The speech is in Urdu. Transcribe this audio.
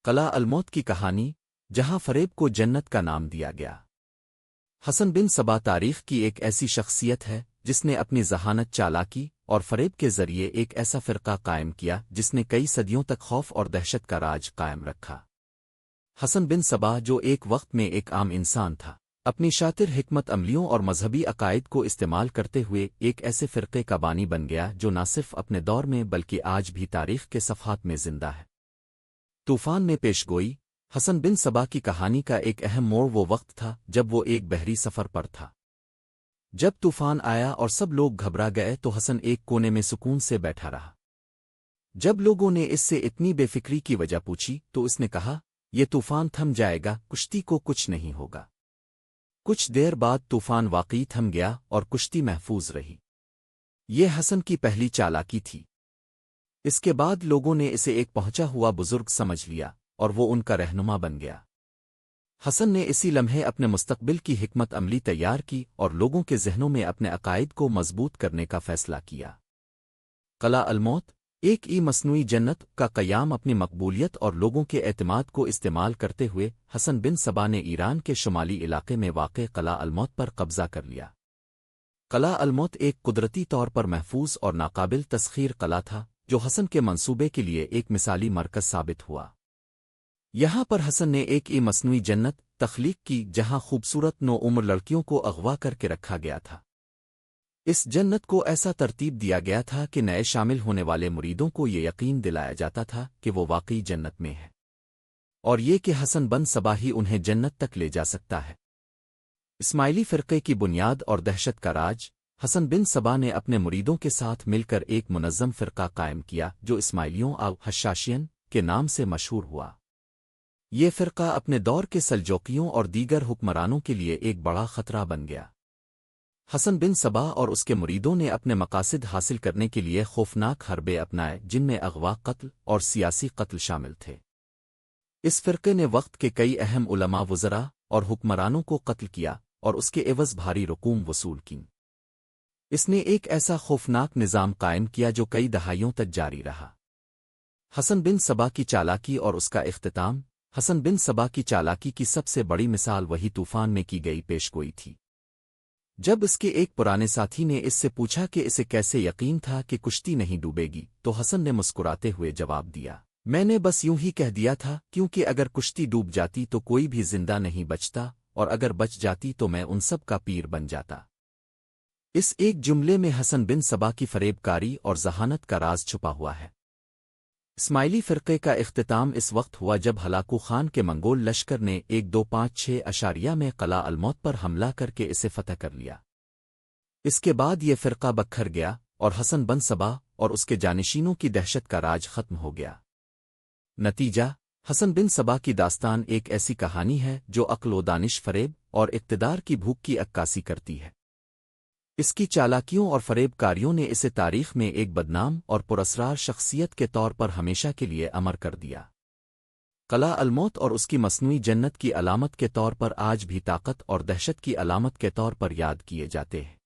قلعہ الموت کی کہانی، جہاں فریب کو جنت کا نام دیا گیا۔ حسن بن صبا تاریخ کی ایک ایسی شخصیت ہے جس نے اپنی ذہانت، چالاکی اور فریب کے ذریعے ایک ایسا فرقہ قائم کیا جس نے کئی صدیوں تک خوف اور دہشت کا راج قائم رکھا۔ حسن بن صبا، جو ایک وقت میں ایک عام انسان تھا، اپنی شاطر حکمت عملیوں اور مذہبی عقائد کو استعمال کرتے ہوئے ایک ایسے فرقے کا بانی بن گیا جو نہ صرف اپنے دور میں بلکہ آج بھی تاریخ کے صفحات میں زندہ ہے۔ طوفان میں پیش گوئی۔ حسن بن صبا کی کہانی کا ایک اہم موڑ وہ وقت تھا جب وہ ایک بحری سفر پر تھا۔ جب طوفان آیا اور سب لوگ گھبرا گئے تو حسن ایک کونے میں سکون سے بیٹھا رہا۔ جب لوگوں نے اس سے اتنی بے فکری کی وجہ پوچھی تو اس نے کہا، یہ طوفان تھم جائے گا، کشتی کو کچھ نہیں ہوگا۔ کچھ دیر بعد طوفان واقعی تھم گیا اور کشتی محفوظ رہی۔ یہ حسن کی پہلی چالاکی تھی۔ اس کے بعد لوگوں نے اسے ایک پہنچا ہوا بزرگ سمجھ لیا اور وہ ان کا رہنما بن گیا۔ حسن نے اسی لمحے اپنے مستقبل کی حکمت عملی تیار کی اور لوگوں کے ذہنوں میں اپنے عقائد کو مضبوط کرنے کا فیصلہ کیا۔ قلعہ الموت، ایک مصنوعی جنت کا قیام اپنی مقبولیت اور لوگوں کے اعتماد کو استعمال کرتے ہوئے حسن بن صبا نے ایران کے شمالی علاقے میں واقع قلعہ الموت پر قبضہ کر لیا۔ قلعہ الموت ایک قدرتی طور پر محفوظ اور ناقابل تسخیر قلعہ تھا جو حسن کے منصوبے کے لیے ایک مثالی مرکز ثابت ہوا۔ یہاں پر حسن نے ایک مصنوعی جنت تخلیق کی جہاں خوبصورت نوعمر لڑکیوں کو اغوا کر کے رکھا گیا تھا۔ اس جنت کو ایسا ترتیب دیا گیا تھا کہ نئے شامل ہونے والے مریدوں کو یہ یقین دلایا جاتا تھا کہ وہ واقعی جنت میں ہے، اور یہ کہ حسن بن صبا ہی انہیں جنت تک لے جا سکتا ہے۔ اسماعیلی فرقے کی بنیاد اور دہشت کا راج۔ حسن بن صبا نے اپنے مریدوں کے ساتھ مل کر ایک منظم فرقہ قائم کیا جو اسماعیلیوں او حشاشین کے نام سے مشہور ہوا۔ یہ فرقہ اپنے دور کے سلجوقیوں اور دیگر حکمرانوں کے لیے ایک بڑا خطرہ بن گیا۔ حسن بن صبا اور اس کے مریدوں نے اپنے مقاصد حاصل کرنے کے لیے خوفناک حربے اپنائے جن میں اغوا، قتل اور سیاسی قتل شامل تھے۔ اس فرقے نے وقت کے کئی اہم علماء، وزراء اور حکمرانوں کو قتل کیا اور اس کے عوض بھاری رقوم وصول کیں۔ اس نے ایک ایسا خوفناک نظام قائم کیا جو کئی دہائیوں تک جاری رہا۔ حسن بن صبا کی چالاکی اور اس کا اختتام۔ حسن بن صبا کی چالاکی کی سب سے بڑی مثال وہی طوفان میں کی گئی پیشگوئی تھی۔ جب اس کے ایک پرانے ساتھی نے اس سے پوچھا کہ اسے کیسے یقین تھا کہ کشتی نہیں ڈوبے گی تو حسن نے مسکراتے ہوئے جواب دیا، میں نے بس یوں ہی کہہ دیا تھا کیونکہ اگر کشتی ڈوب جاتی تو کوئی بھی زندہ نہیں بچتا، اور اگر بچ جاتی تو میں ان سب کا پیر بن جاتا۔ اس ایک جملے میں حسن بن صبا کی فریب کاری اور ذہانت کا راز چھپا ہوا ہے۔ اسماعیلی فرقے کا اختتام اس وقت ہوا جب ہلاکو خان کے منگول لشکر نے 1256 میں قلعہ الموت پر حملہ کر کے اسے فتح کر لیا۔ اس کے بعد یہ فرقہ بکھر گیا اور حسن بن صبا اور اس کے جانشینوں کی دہشت کا راج ختم ہو گیا۔ نتیجہ، حسن بن صبا کی داستان ایک ایسی کہانی ہے جو عقل و دانش، فریب اور اقتدار کی بھوک کی عکاسی کرتی ہے۔ اس کی چالاکیوں اور فریب کاریوں نے اسے تاریخ میں ایک بدنام اور پراسرار شخصیت کے طور پر ہمیشہ کے لیے امر کر دیا۔ قلعہ الموت اور اس کی مصنوعی جنت کی علامت کے طور پر آج بھی طاقت اور دہشت کی علامت کے طور پر یاد کیے جاتے ہیں۔